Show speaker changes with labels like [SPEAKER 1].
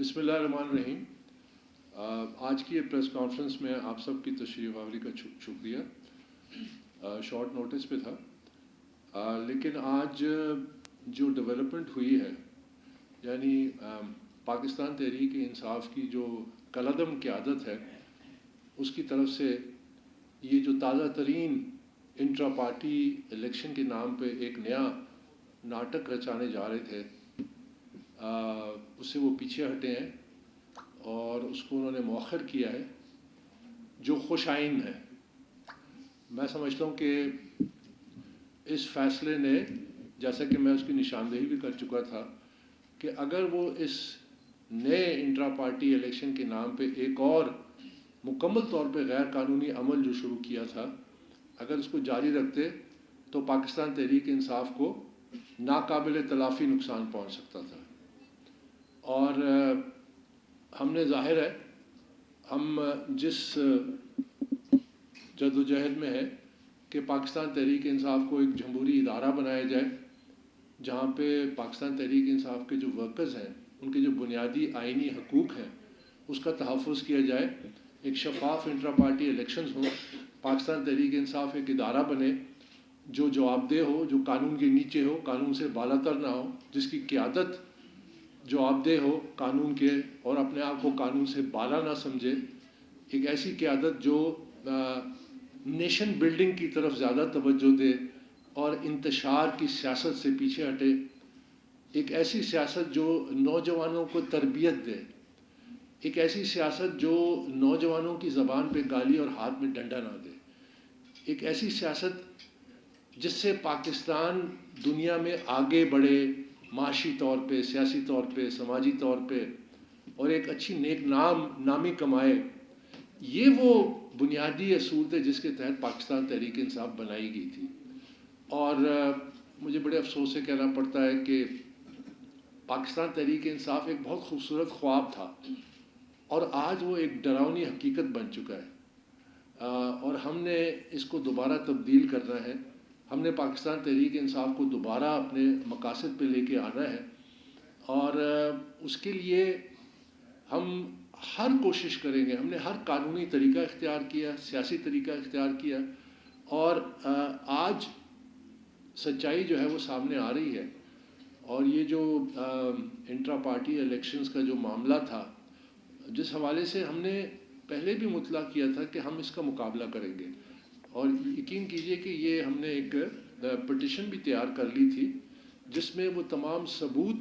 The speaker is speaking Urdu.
[SPEAKER 1] بسم اللہ الرحمن الرحیم۔ آج کی یہ پریس کانفرنس میں آپ سب کی تشریف آوری کا شکریہ۔ شارٹ نوٹس پہ تھا، لیکن آج جو ڈیولپمنٹ ہوئی ہے، یعنی پاکستان تحریک انصاف کی جو کالعدم قیادت ہے، اس کی طرف سے یہ جو تازہ ترین انٹرا پارٹی الیکشن کے نام پہ ایک نیا ناٹک رچانے جا رہے تھے، اس سے وہ پیچھے ہٹے ہیں اور اس کو انہوں نے مؤخر کیا ہے، جو خوش آئند ہے۔ میں سمجھتا ہوں کہ اس فیصلے نے، جیسا کہ میں اس کی نشاندہی بھی کر چکا تھا، کہ اگر وہ اس نئے انٹرا پارٹی الیکشن کے نام پہ ایک اور مکمل طور پہ غیر قانونی عمل جو شروع کیا تھا، اگر اس کو جاری رکھتے تو پاکستان تحریک انصاف کو ناقابل تلافی نقصان پہنچ سکتا تھا۔ اور ہم نے ظاہر ہے ہم جس جد و جہد میں ہے کہ پاکستان تحریک انصاف کو ایک جمہوری ادارہ بنایا جائے، جہاں پہ پاکستان تحریک انصاف کے جو ورکرز ہیں، ان کے جو بنیادی آئینی حقوق ہیں، اس کا تحفظ کیا جائے، ایک شفاف انٹرا پارٹی الیکشنز ہوں، پاکستان تحریک انصاف ایک ادارہ بنے جو جواب دہ ہو، جو قانون کے نیچے ہو، قانون سے بالا تر نہ ہو، جس کی قیادت جواب دہ ہو قانون کے اور اپنے آپ کو قانون سے بالا نہ سمجھے، ایک ایسی قیادت جو نیشن بلڈنگ کی طرف زیادہ توجہ دے اور انتشار کی سیاست سے پیچھے ہٹے، ایک ایسی سیاست جو نوجوانوں کو تربیت دے، ایک ایسی سیاست جو نوجوانوں کی زبان پہ گالی اور ہاتھ میں ڈنڈا نہ دے، ایک ایسی سیاست جس سے پاکستان دنیا میں آگے بڑھے، معاشی طور پہ، سیاسی طور پہ، سماجی طور پہ، اور ایک اچھی نیک نامی کمائے۔ یہ وہ بنیادی اصول تھے جس کے تحت پاکستان تحریک انصاف بنائی گئی تھی۔ اور مجھے بڑے افسوس سے کہنا پڑتا ہے کہ پاکستان تحریک انصاف ایک بہت خوبصورت خواب تھا اور آج وہ ایک ڈراؤنی حقیقت بن چکا ہے، اور ہم نے اس کو دوبارہ تبدیل کرنا ہے۔ ہم نے پاکستان تحریک انصاف کو دوبارہ اپنے مقاصد پہ لے کے آنا ہے، اور اس کے لیے ہم ہر کوشش کریں گے۔ ہم نے ہر قانونی طریقہ اختیار کیا، سیاسی طریقہ اختیار کیا، اور آج سچائی جو ہے وہ سامنے آ رہی ہے۔ اور یہ جو انٹرا پارٹی الیکشنز کا جو معاملہ تھا، جس حوالے سے ہم نے پہلے بھی مطلع کیا تھا کہ ہم اس کا مقابلہ کریں گے، اور یقین کیجئے کہ یہ ہم نے ایک پٹیشن بھی تیار کر لی تھی، جس میں وہ تمام ثبوت